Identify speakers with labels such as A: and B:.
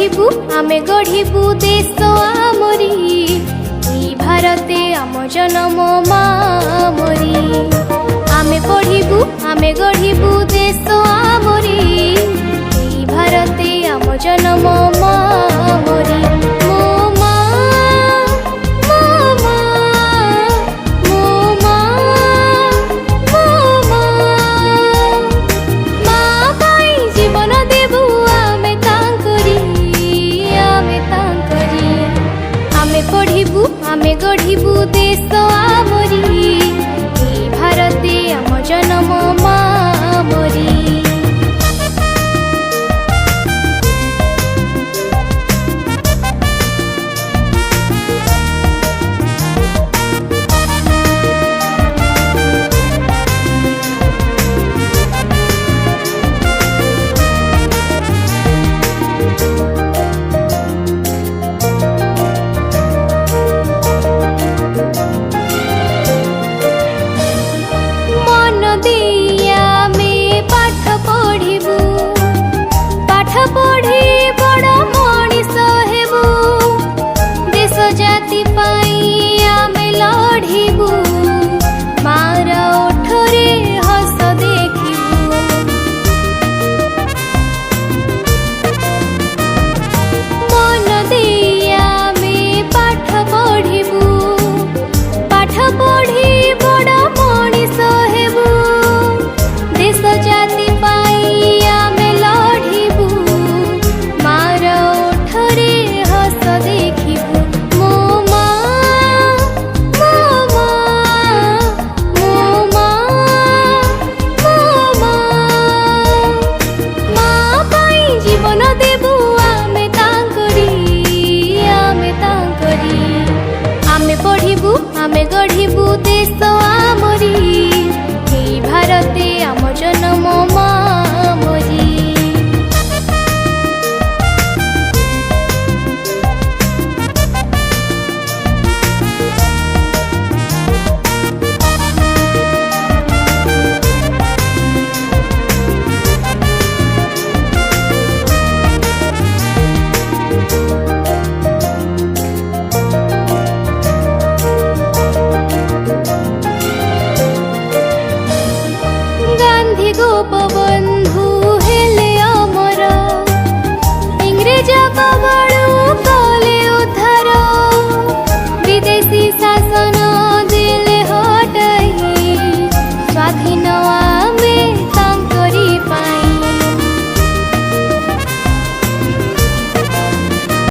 A: পড়িবু আমি গঢ়িবু দেশ আমরি, এই ভারতে আম জনম মা মরি। আমি পড়িবু আমি গঢ়িবু দেশ আমরি, এই ভারতে আম জনম মা মরি। আমি গঢ়িবু দেশ আমরি, এই ভারতে আম জনম মা মরি। আমি গঢ়িবু দেশ আমরি, এই ভারতে আম জনম মা মরি। গোপবন্ধু